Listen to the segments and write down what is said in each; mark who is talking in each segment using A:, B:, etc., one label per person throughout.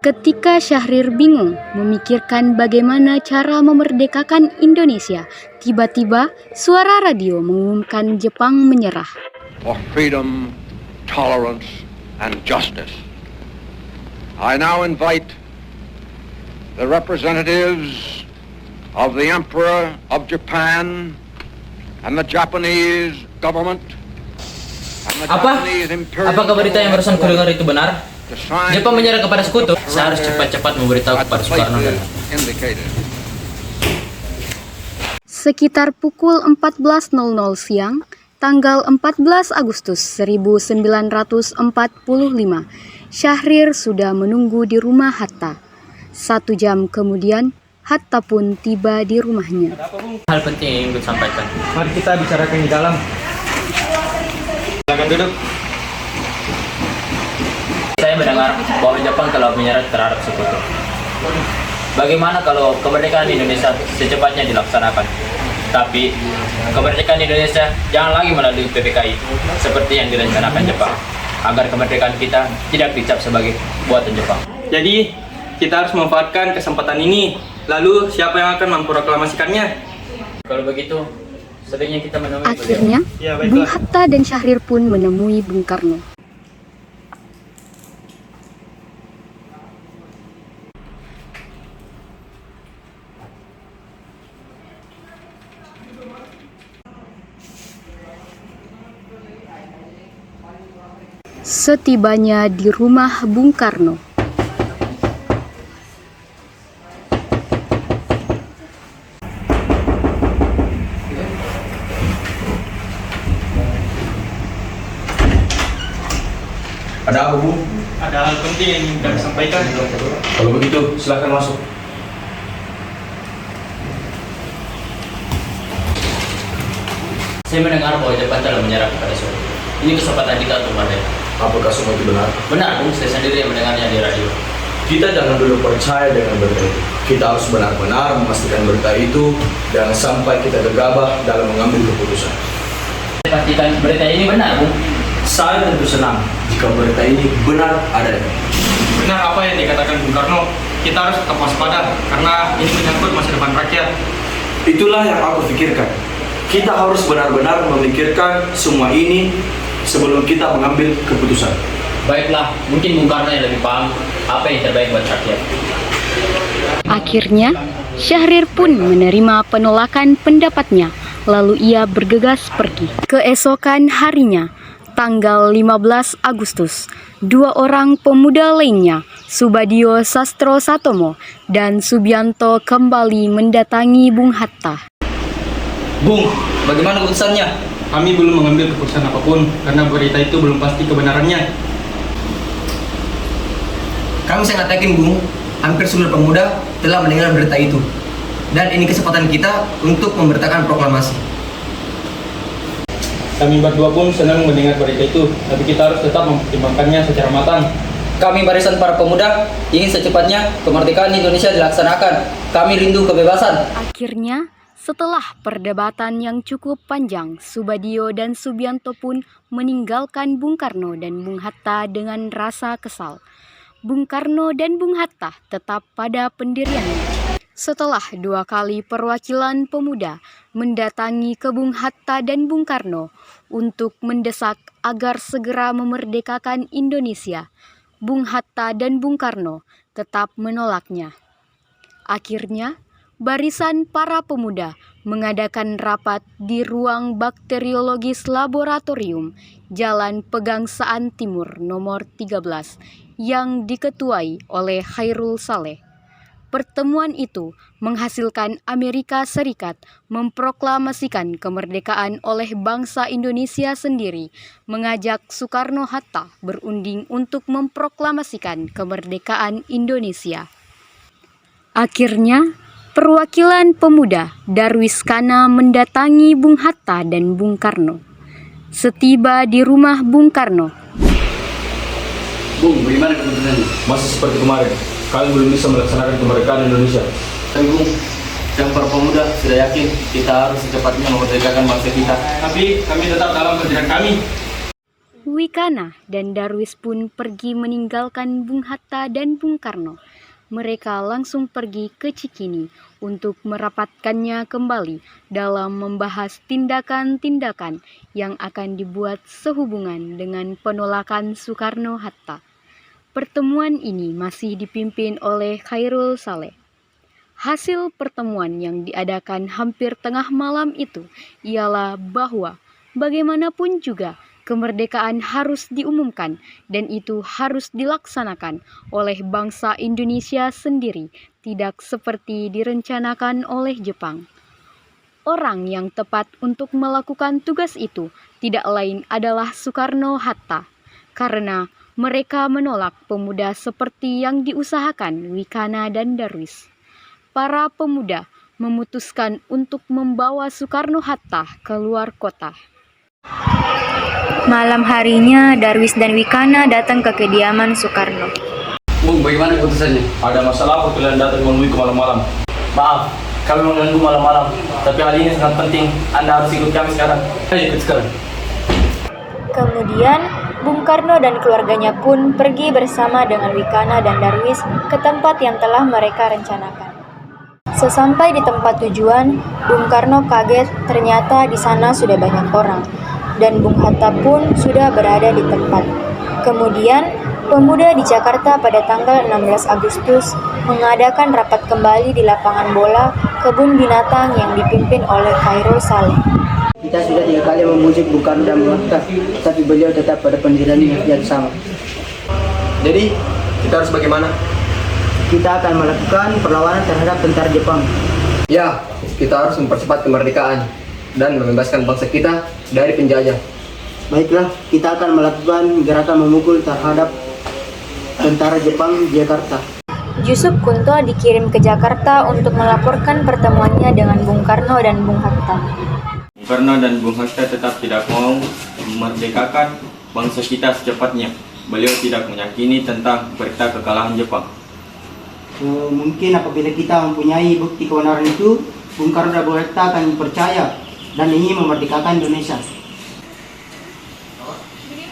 A: Ketika Syahrir bingung memikirkan bagaimana cara memerdekakan Indonesia, tiba-tiba suara radio mengumumkan Jepang menyerah.
B: For freedom, tolerance, and justice. I now invite the representatives of the Emperor of Japan and the Japanese government and the Japanese Imperial
C: Apakah berita yang barusan kudengar itu benar? Jepang menyerah kepada sekutu. Saya harus cepat-cepat memberitahu kepada Soekarno.
A: Sekitar pukul 14.00 siang, tanggal 14 Agustus 1945, Syahrir sudah menunggu di rumah Hatta. 1 jam kemudian, Hatta pun tiba di rumahnya.
C: Hal penting yang ingin sampaikan.
D: Mari kita bicarakan di dalam. Silakan duduk.
C: Saya mendengar bahwa Jepang telah menyerah terhadap sekutu. Bagaimana kalau kemerdekaan Indonesia secepatnya dilaksanakan? Tapi kemerdekaan Indonesia jangan lagi melalui PPKI seperti yang direncanakan Jepang, agar kemerdekaan kita tidak dicap sebagai buatan Jepang.
D: Jadi, kita harus memanfaatkan kesempatan ini. Lalu, siapa yang akan memproklamasikannya?
C: Kalau begitu, sebaiknya kita menemui
A: Akhirnya, Bung Hatta dan Syahrir pun menemui Bung Karno. Setibanya di rumah Bung Karno,
E: Ada apa, Bu?
D: Ada hal penting yang ingin kami sampaikan.
E: Kalau begitu, silakan masuk.
C: Saya mendengar bahwa Jepang telah menyerah kepada sekutu. Ini kesempatan kita untuk merdeka.
E: Apakah semua itu benar?
C: Benar, Bung. Saya sendiri yang mendengarnya di radio.
E: Kita jangan dulu percaya dengan berita itu. Kita harus benar-benar memastikan berita itu. Jangan sampai kita gegabah dalam mengambil keputusan.
C: Saya pastikan berita ini benar, Bung.
E: Saya tentu senang jika berita ini benar adanya.
D: Benar apa yang dikatakan Bung Karno. Kita harus tetap waspada karena ini menyangkut masa depan rakyat.
E: Itulah yang aku pikirkan. Kita harus benar-benar memikirkan semua ini sebelum kita mengambil keputusan.
C: Baiklah, mungkin Bung Karno yang lebih paham apa yang terbaik buat rakyat.
A: Akhirnya, Syahrir pun menerima penolakan pendapatnya, lalu ia bergegas pergi. Keesokan harinya, tanggal 15 Agustus, 2 orang pemuda lainnya, Subadio Sastro Satomo dan Subianto, kembali mendatangi Bung Hatta.
D: Bung, bagaimana keputusannya? Kami belum mengambil keputusan apapun karena berita itu belum pasti kebenarannya.
F: Kami sangat yakin, Bung, hampir seluruh pemuda telah mendengar berita itu. Dan ini kesempatan kita untuk memberitakan proklamasi.
D: Kami berdua pun senang mendengar berita itu, tapi kita harus tetap mempertimbangkannya secara matang.
G: Kami barisan para pemuda ingin secepatnya kemerdekaan Indonesia dilaksanakan. Kami rindu kebebasan.
A: Akhirnya, setelah perdebatan yang cukup panjang, Subadio dan Subianto pun meninggalkan Bung Karno dan Bung Hatta dengan rasa kesal. Bung Karno dan Bung Hatta tetap pada pendiriannya. Setelah 2 kali perwakilan pemuda mendatangi ke Bung Hatta dan Bung Karno untuk mendesak agar segera memerdekakan Indonesia, Bung Hatta dan Bung Karno tetap menolaknya. Akhirnya, barisan para pemuda mengadakan rapat di ruang bakteriologis laboratorium Jalan Pegangsaan Timur nomor 13 yang diketuai oleh Khairul Saleh. Pertemuan itu menghasilkan Amerika Serikat memproklamasikan kemerdekaan oleh bangsa Indonesia sendiri, mengajak Soekarno-Hatta berunding untuk memproklamasikan kemerdekaan Indonesia. Akhirnya, perwakilan pemuda Darwis Kana mendatangi Bung Hatta dan Bung Karno. Setiba di rumah Bung Karno,
E: Bung, bagaimana keputusannya? Masih seperti kemarin. Kami belum bisa melaksanakan kemerdekaan Indonesia.
G: Tapi Bung, yang para pemuda sudah yakin kita harus secepatnya memerdekakan bangsa kita.
D: Tapi kami tetap dalam perjalanan kami.
A: Wikana dan Darwis pun pergi meninggalkan Bung Hatta dan Bung Karno. Mereka langsung pergi ke Cikini untuk merapatkannya kembali dalam membahas tindakan-tindakan yang akan dibuat sehubungan dengan penolakan Soekarno-Hatta. Pertemuan ini masih dipimpin oleh Khairul Saleh. Hasil pertemuan yang diadakan hampir tengah malam itu ialah bahwa bagaimanapun juga kemerdekaan harus diumumkan dan itu harus dilaksanakan oleh bangsa Indonesia sendiri, tidak seperti direncanakan oleh Jepang. Orang yang tepat untuk melakukan tugas itu tidak lain adalah Soekarno-Hatta, karena mereka menolak pemuda seperti yang diusahakan Wikana dan Darwis. Para pemuda memutuskan untuk membawa Soekarno-Hatta keluar kota. Malam harinya, Darwis dan Wikana datang ke kediaman Soekarno.
D: Bung, bagaimana keputusannya?
C: Ada masalah apa kalian datang menemui ke malam-malam? Maaf, kami menunggu malam-malam. Tapi hal ini sangat penting. Anda harus ikut kami sekarang. Ayo ikut sekarang.
A: Kemudian, Bung Karno dan keluarganya pun pergi bersama dengan Wikana dan Darwis ke tempat yang telah mereka rencanakan. Sesampai di tempat tujuan, Bung Karno kaget ternyata di sana sudah banyak orang, dan Bung Hatta pun sudah berada di tempat. Kemudian, pemuda di Jakarta pada tanggal 16 Agustus mengadakan rapat kembali di lapangan bola kebun binatang yang dipimpin oleh Khairul Saleh.
G: Kita sudah 3 kali memujuk Bung Karno dan Bung Hatta, tapi beliau tetap pada pendiriannya yang sama.
F: Jadi, kita harus bagaimana?
G: Kita akan melakukan perlawanan terhadap tentara Jepang.
F: Ya, kita harus mempercepat kemerdekaan dan membebaskan bangsa kita dari penjajah.
G: Baiklah, kita akan melakukan gerakan memukul terhadap tentara Jepang di Jakarta.
A: Yusuf Kunto dikirim ke Jakarta untuk melaporkan pertemuannya dengan Bung Karno dan Bung Hatta.
D: Bung Karno dan Bung Hatta tetap tidak mau memerdekakan bangsa kita secepatnya. Beliau tidak meyakini tentang berita kekalahan Jepang.
G: Mungkin apabila kita mempunyai bukti kebenaran itu, Bung Karno dan Bung Hatta akan percaya dan ingin memerdekakan Indonesia.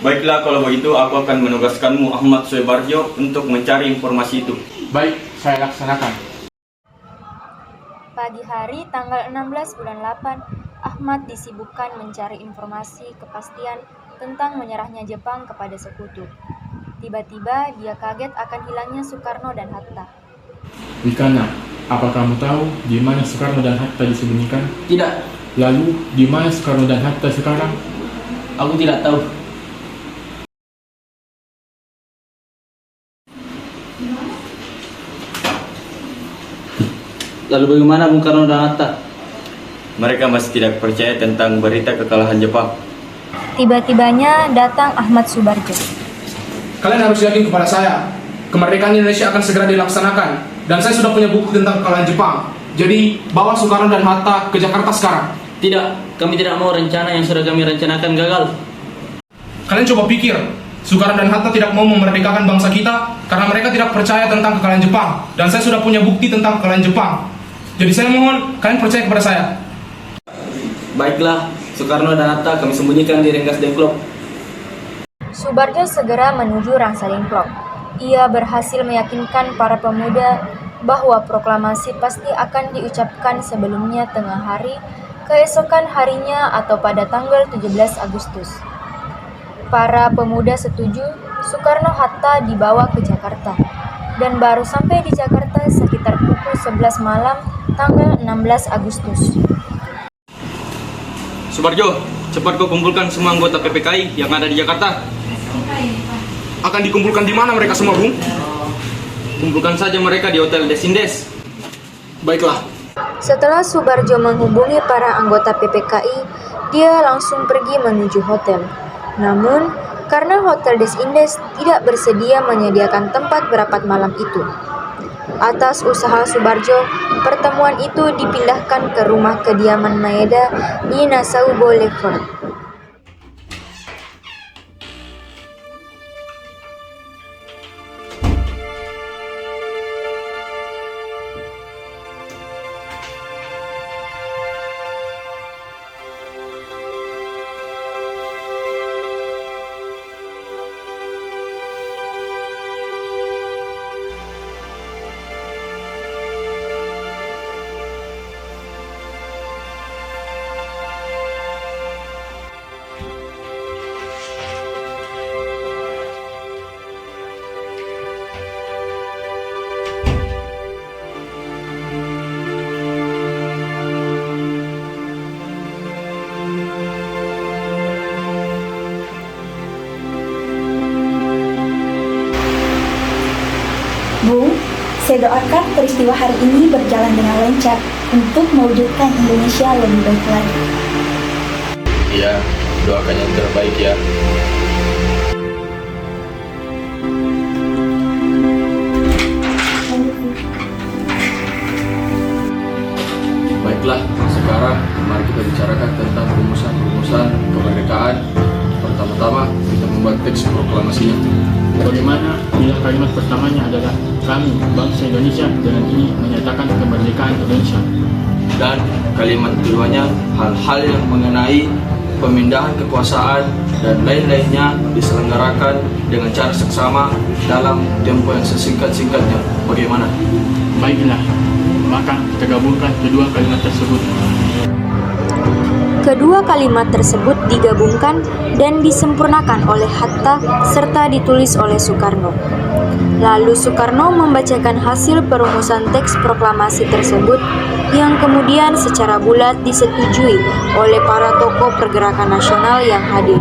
D: Baiklah, kalau begitu aku akan menugaskanmu Ahmad Soebarjo untuk mencari informasi itu.
H: Baik, saya laksanakan.
A: Pagi hari tanggal 16 bulan 8, Ahmad disibukkan mencari informasi kepastian tentang menyerahnya Jepang kepada sekutu. Tiba-tiba dia kaget akan hilangnya Soekarno dan Hatta.
H: Wikana, apa kamu tahu di mana Soekarno dan Hatta disembunyikan?
C: Tidak,
H: Lalu, di mana Soekarno dan Hatta sekarang?
C: aku tidak tahu.
G: Lalu bagaimana Bung Karno dan Hatta?
D: Mereka masih tidak percaya tentang berita kekalahan Jepang.
A: Tiba-tibanya datang Ahmad Soebarjo.
H: Kalian harus yakin kepada saya. Kemerdekaan Indonesia akan segera dilaksanakan. Dan saya sudah punya bukti tentang kekalahan Jepang. Jadi, bawa Soekarno dan Hatta ke Jakarta sekarang.
C: Tidak, kami tidak mau rencana yang sudah kami rencanakan gagal.
H: Kalian coba pikir, Soekarno dan Hatta tidak mau memerdekakan bangsa kita karena mereka tidak percaya tentang kekalahan Jepang. Dan saya sudah punya bukti tentang kekalahan Jepang. Jadi saya mohon, kalian percaya kepada saya.
C: Baiklah, Soekarno dan Hatta kami sembunyikan di Rengas Dengklok.
A: Soebarjo segera menuju Rangsaling Plok. Ia berhasil meyakinkan para pemuda bahwa proklamasi pasti akan diucapkan sebelumnya tengah hari, keesokan harinya atau pada tanggal 17 Agustus. Para pemuda setuju Soekarno-Hatta dibawa ke Jakarta dan baru sampai di Jakarta sekitar pukul 11 malam tanggal 16 Agustus.
D: Soebarjo, cepat kau kumpulkan semua anggota PPKI yang ada di Jakarta.
H: Akan dikumpulkan di mana mereka semua, Bung?
D: Kumpulkan saja mereka di Hotel Des Indes.
H: Baiklah.
A: Setelah Soebarjo menghubungi para anggota PPKI, dia langsung pergi menuju hotel. Namun, karena Hotel Des Indes tidak bersedia menyediakan tempat berapat malam itu. Atas usaha Soebarjo, pertemuan itu dipindahkan ke rumah kediaman Maeda di Nassau Boulevard.
I: Saya doakan peristiwa hari ini berjalan dengan lancar untuk mewujudkan Indonesia lebih baik lagi.
E: Iya, doakan yang terbaik ya. Baiklah, sekarang mari kita bicarakan tentang rumusan-rumusan kemerdekaan. Pertama-tama kita membuat teks proklamasinya.
J: Bagaimana bila kalimat pertamanya adalah kami, bangsa Indonesia, dengan ini menyatakan kemerdekaan Indonesia.
E: Dan kalimat keduanya hal-hal yang mengenai pemindahan kekuasaan dan lain-lainnya diselenggarakan dengan cara seksama dalam tempo yang sesingkat-singkatnya. Bagaimana?
J: Baiklah, maka kita gabungkan kedua kalimat tersebut.
K: Kedua kalimat tersebut digabungkan dan disempurnakan oleh Hatta serta ditulis oleh Soekarno. Lalu Soekarno membacakan hasil perumusan teks proklamasi tersebut yang kemudian secara bulat disetujui oleh para tokoh pergerakan nasional yang hadir.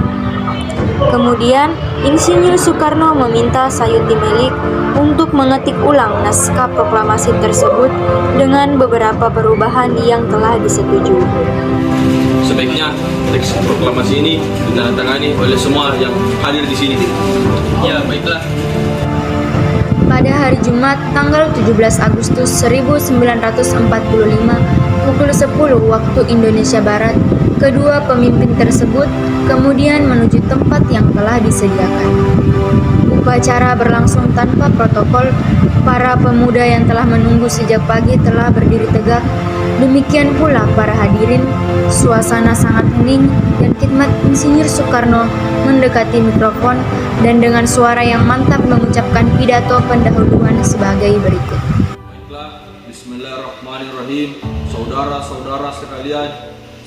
K: Kemudian, Insinyur Soekarno meminta Sayuti Melik untuk mengetik ulang naskah proklamasi tersebut dengan beberapa perubahan yang telah disetujui.
E: Sebaiknya teks proklamasi ini ditandatangani oleh semua yang hadir di sini. Ya, baiklah.
K: Pada hari Jumat, tanggal 17 Agustus 1945, pukul 10 waktu Indonesia Barat, kedua pemimpin tersebut kemudian menuju tempat yang telah disediakan. Upacara berlangsung tanpa protokol. Para pemuda yang telah menunggu sejak pagi telah berdiri tegak. Demikian pula para hadirin. Suasana sangat hening dan khidmat Insinyur Soekarno mendekati mikrofon dan dengan suara yang mantap mengucapkan pidato pendahuluan sebagai berikut.
E: Baiklah, Bismillahirrahmanirrahim. Saudara-saudara sekalian,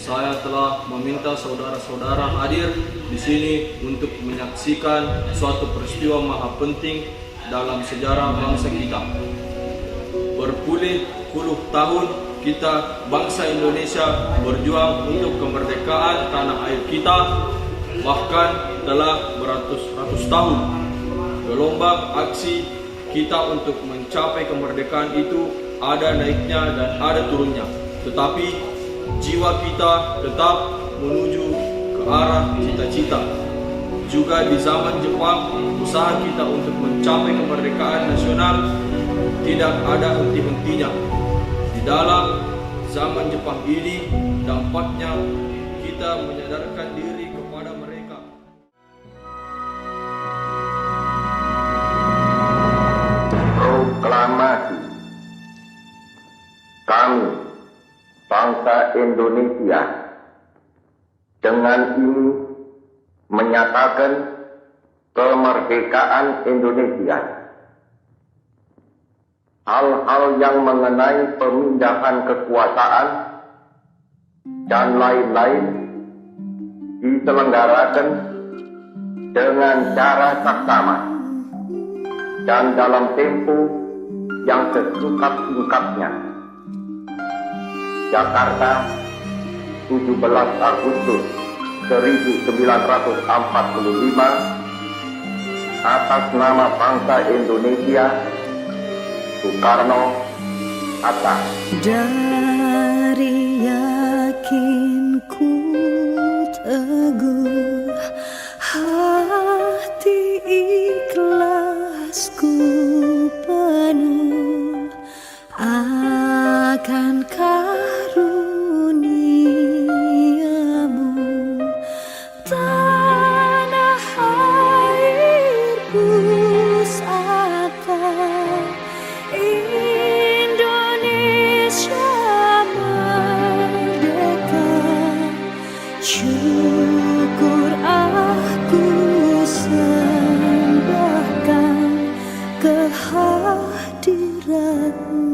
E: saya telah meminta saudara-saudara hadir di sini untuk menyaksikan suatu peristiwa maha penting dalam sejarah bangsa kita. Berpuluh-puluh tahun kita bangsa Indonesia berjuang untuk kemerdekaan tanah air kita, bahkan telah beratus-ratus tahun. Gelombang aksi kita untuk mencapai kemerdekaan itu ada naiknya dan ada turunnya, tetapi jiwa kita tetap menuju ke arah cita-cita. Juga di zaman Jepang, usaha kita untuk mencapai kemerdekaan nasional tidak ada henti-hentinya. Di dalam zaman Jepang ini, dampaknya kita menyadarkan diri kepada mereka.
B: Proklamasi. Kami, bangsa Indonesia, dengan ini menyatakan kemerdekaan Indonesia. Hal-hal yang mengenai pemindahan kekuasaan dan lain-lain diselenggarakan dengan cara saksama dan dalam tempo yang sesingkat-singkatnya. Jakarta, 17 Agustus 1945, atas nama bangsa Indonesia, Soekarno, Hatta.
L: Dari yakinku teguh, hati ikhlasku penuh akan karuniamu, tanah airku pusaka, Indonesia merdeka. Syukur aku sembahkan kehadiratmu.